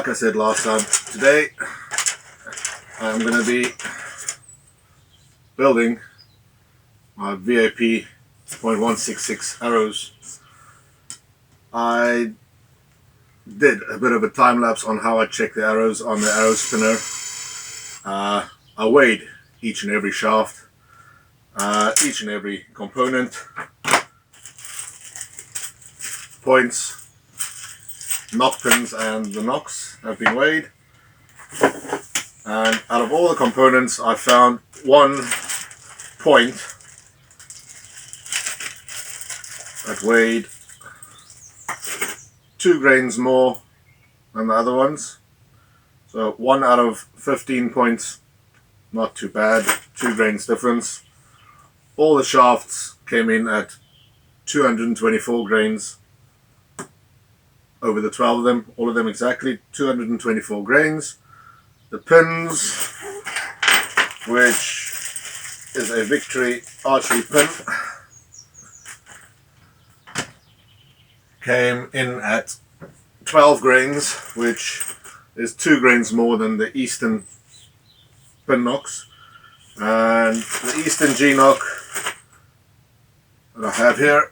like I said last time, today I'm going to be building my VAP .166 arrows. I did a bit of a time lapse on how I check the arrows on the arrow spinner. I weighed each and every shaft, each and every component, points, knock pins and the knocks have been weighed, and out of all the components I found one point that weighed 2 grains more than the other ones. So 1 out of 15 points, not too bad, 2 grains difference. All the shafts came in at 224 grains over the 12 of them, all of them exactly 224 grains. The pins, which is a Victory Archery pin, came in at 12 grains, which is 2 grains more than the Eastern pin knocks. And the Eastern G-knock that I have here,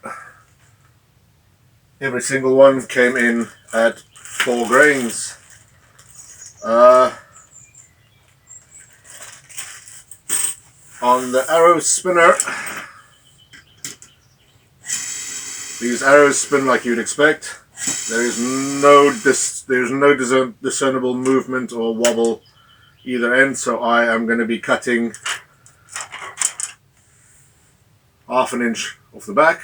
every single one came in at 4 grains. On the arrow spinner, these arrows spin like you'd expect. There is no discernible movement or wobble either end, so I am going to be cutting ½ inch off the back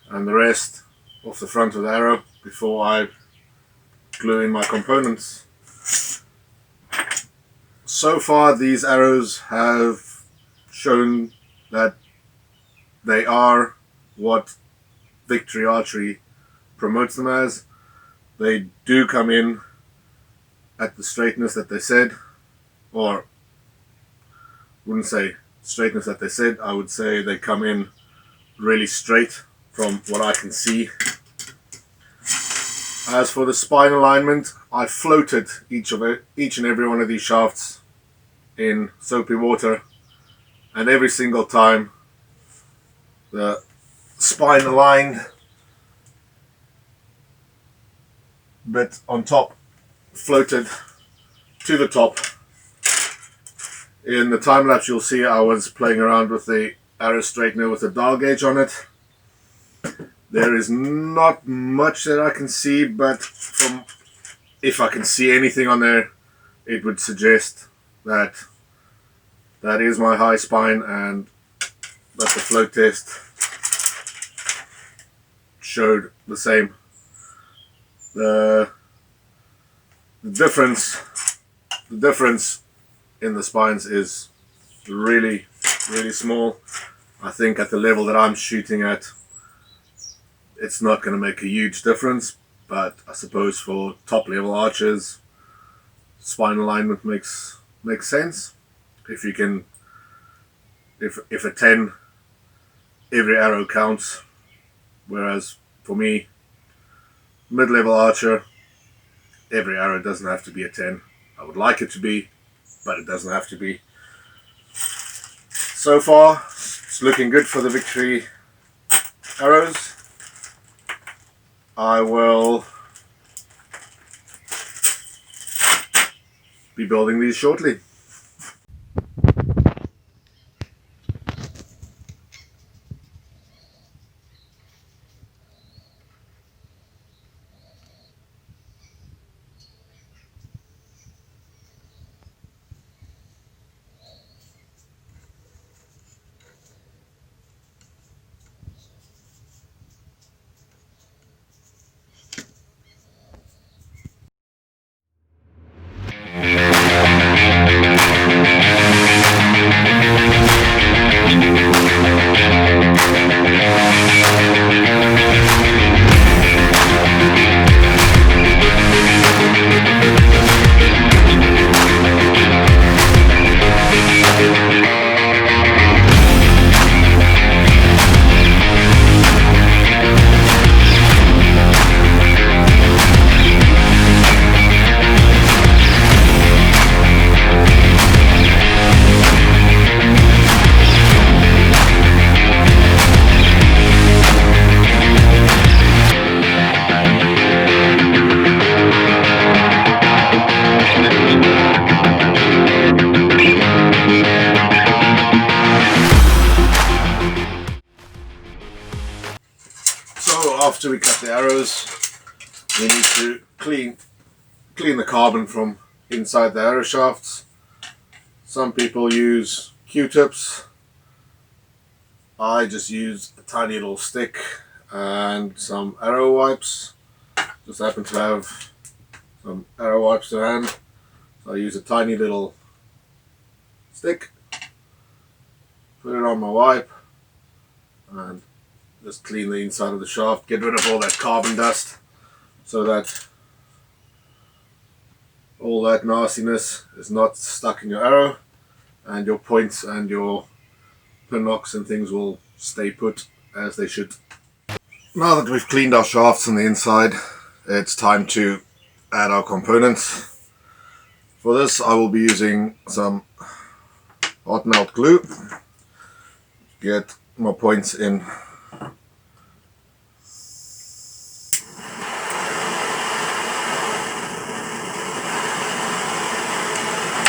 and the rest off the front of the arrow before I glue in my components. So far these arrows have shown that they are what Victory Archery promotes them as. They do come in at the straightness that they said, or wouldn't say straightness that they said, I would say they come in really straight from what I can see. As for the spine alignment, I floated each and every one of these shafts in soapy water, and every single time the spine aligned bit on top floated to the top. In the time lapse you'll see I was playing around with the arrow straightener with a dial gauge on it. There is not much that I can see, but from if I can see anything on there, it would suggest that that is my high spine and that the float test showed the same. The difference in the spines is really small. I think at the level that I'm shooting at, it's not going to make a huge difference, but I suppose for top level archers, spine alignment makes sense. If you can, if a 10, every arrow counts, whereas for me, mid-level archer, every arrow doesn't have to be a 10. I would like it to be, but it doesn't have to be. So far, it's looking good for the Victory arrows. I will be building these shortly. after we cut the arrows, we need to clean the carbon from inside the arrow shafts. Some people use Q-tips. I just use a tiny little stick and some arrow wipes. Just happen to have some arrow wipes to hand, so I use a tiny little stick, put it on my wipe, and just clean the inside of the shaft, get rid of all that carbon dust so that all that nastiness is not stuck in your arrow, and your points and your pin locks and things will stay put as they should. Now that we've cleaned our shafts on the inside, it's time to add our components. For this I will be using some hot melt glue. Get my points in.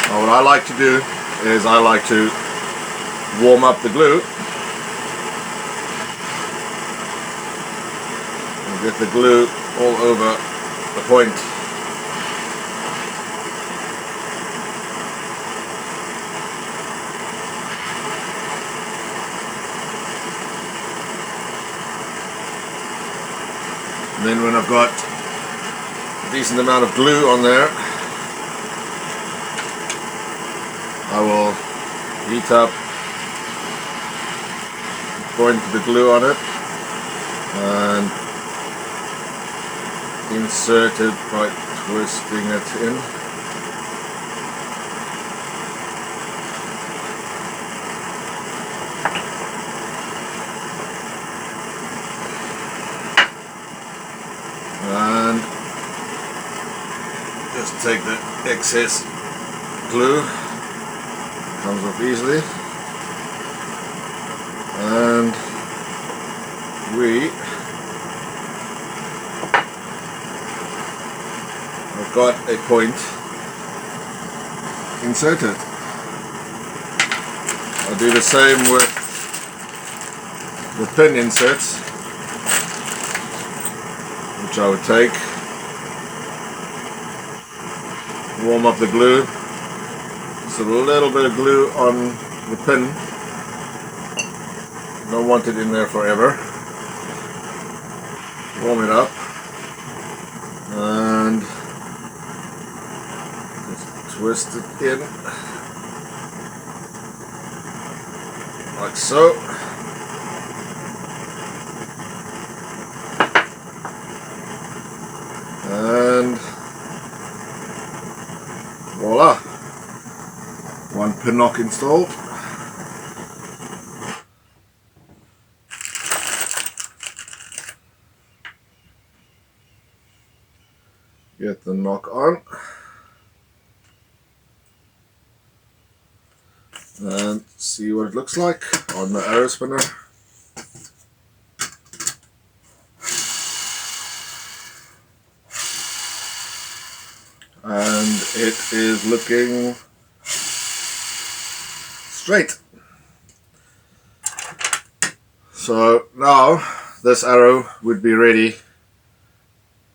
Now what I like to do is I like to warm up the glue and get the glue all over the point. And then when I've got a decent amount of glue on there, I will heat up, point the glue on it, and insert it by twisting it in. And just take the excess glue, comes off easily, and I've got a point inserted. I'll do the same with the pin inserts, which I would take, warm up the glue, just a little bit of glue on the pin, don't want it in there forever, warm it up, and just twist it in, like so. And voila, one pin lock installed. Get the knock on and see what it looks like on the arrow spinner. And it is looking straight. So now this arrow would be ready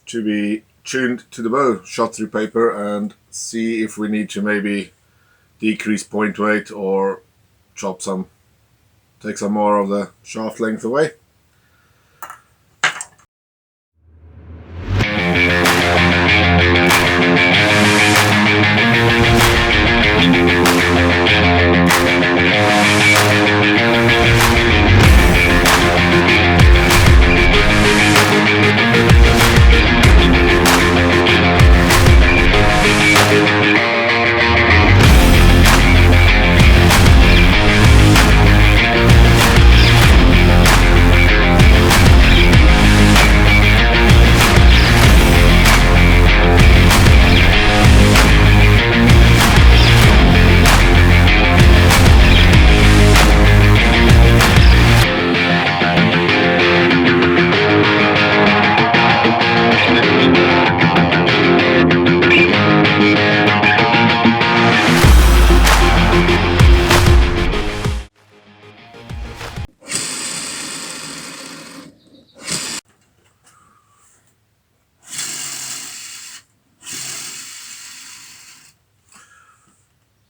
to be tuned to the bow, shot through paper, and see if we need to maybe decrease point weight or take some more of the shaft length away.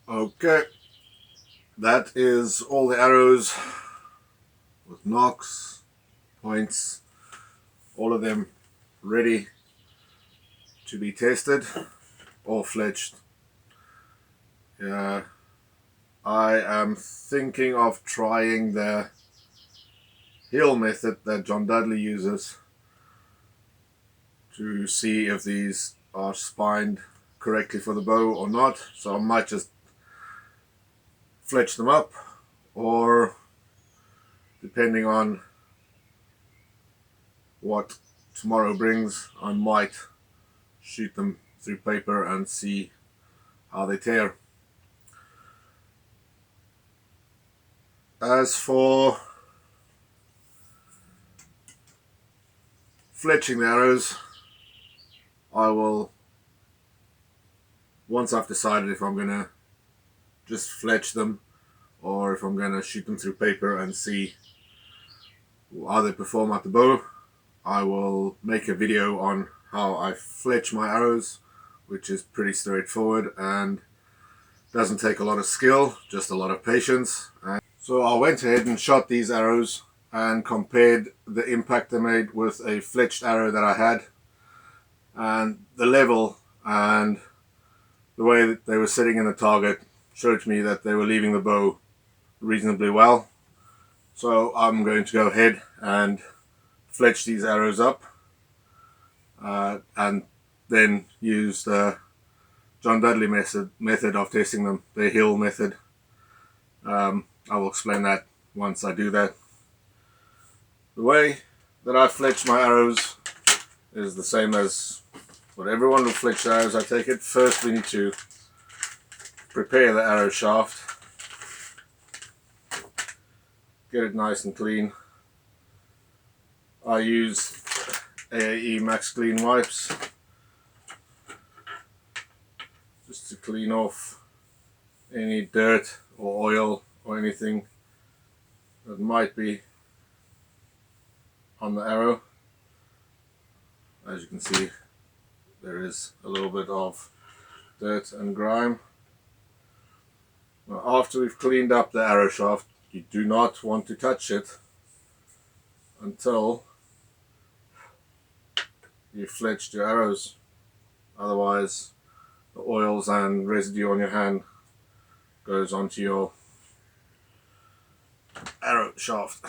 Okay, that is all the arrows with knocks, points, all of them ready to be tested or fletched. I am thinking of trying the heel method that John Dudley uses to see if these are spined correctly for the bow or not. So I might just fletch them up, or depending on what tomorrow brings, I might shoot them through paper and see how they tear. As for fletching the arrows, I will, once I've decided if I'm going to just fletch them or if I'm going to shoot them through paper and see how they perform at the bow, I will make a video on how I fletch my arrows, which is pretty straightforward and doesn't take a lot of skill, just a lot of patience. And so I went ahead and shot these arrows and compared the impact they made with a fletched arrow that I had, and the level and the way that they were sitting in the target showed me that they were leaving the bow reasonably well. So I'm going to go ahead and fletch these arrows up and then use the John Dudley method of testing them, the heel method. I will explain that once I do that. The way that I fletch my arrows is the same as what everyone will fletch arrows, I take it. First we need to prepare the arrow shaft, get it nice and clean. I use AAE Max Clean wipes just to clean off any dirt or oil or anything that might be on the arrow. As you can see, there is a little bit of dirt and grime. Now, after we've cleaned up the arrow shaft, you do not want to touch it until you've fletched your arrows. Otherwise, the oils and residue on your hand goes onto your arrow shaft.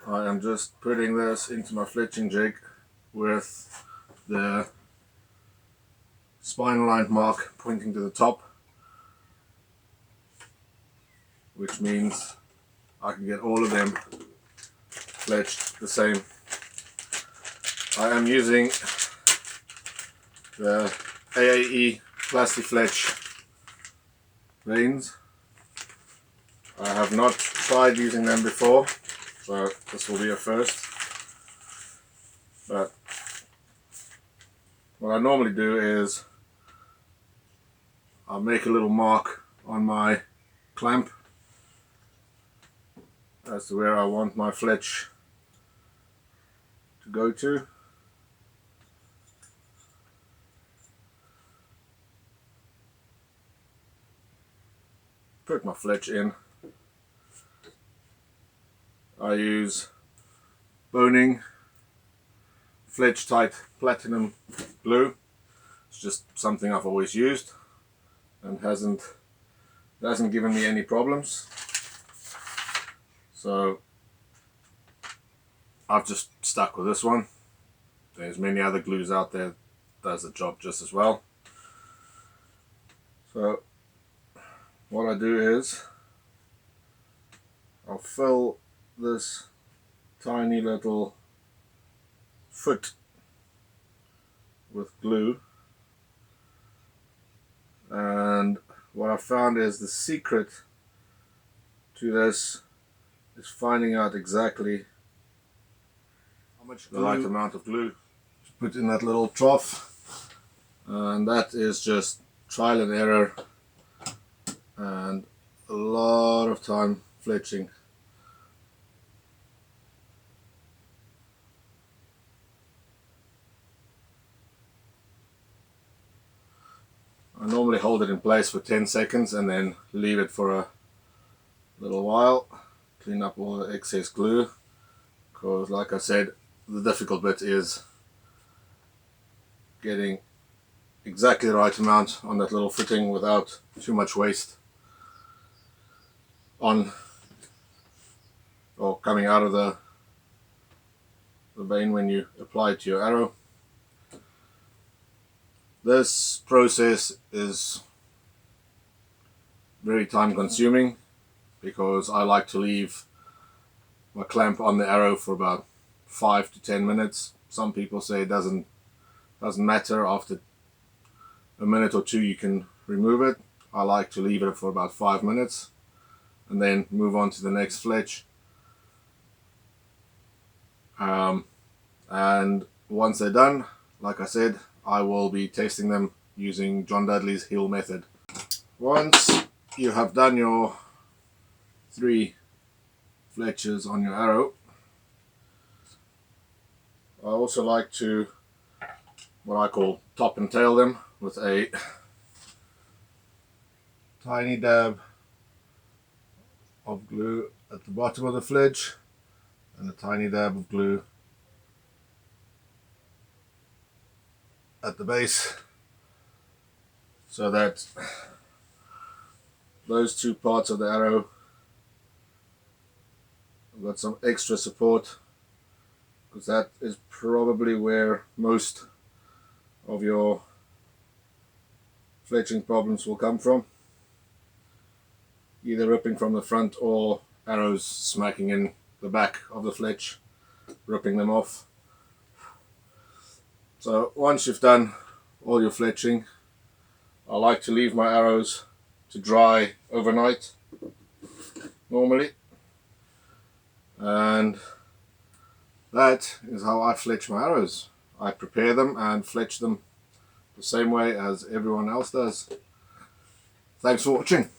I am just putting this into my fletching jig with the spine line mark pointing to the top, which means I can get all of them fletched the same. I am using the AAE Plasti Fletch vanes. I have not tried using them before, so this will be a first. But what I normally do is I'll make a little mark on my clamp as to where I want my fletch to go to. Put my fletch in. I use Boning Fletch Tight Platinum glue. It's just something I've always used and hasn't given me any problems. So I've just stuck with this one. There's many other glues out there that does the job just as well. So what I do is I'll fill this tiny little foot with glue, and what I found is the secret to this is finding out exactly how much the right amount of glue to put in that little trough, and that is just trial and error and a lot of time fletching. normally hold it in place for 10 seconds and then leave it for a little while. Clean up all the excess glue, because like I said, the difficult bit is getting exactly the right amount on that little fitting without too much waste on or coming out of the vein when you apply it to your arrow. This process is very time consuming because I like to leave my clamp on the arrow for about 5 to 10 minutes. Some people say it doesn't matter, after a minute or two you can remove it. I like to leave it for about 5 minutes and then move on to the next fletch. And once they're done, like I said, I will be testing them using John Dudley's heel method. Once you have done your 3 fletches on your arrow, I also like to, what I call, top and tail them with a tiny dab of glue at the bottom of the fletch and a tiny dab of glue at the base, so that those 2 parts of the arrow have got some extra support, because that is probably where most of your fletching problems will come from, either ripping from the front or arrows smacking in the back of the fletch, ripping them off. So once you've done all your fletching, I like to leave my arrows to dry overnight normally, and that is how I fletch my arrows. I prepare them and fletch them the same way as everyone else does. Thanks for watching.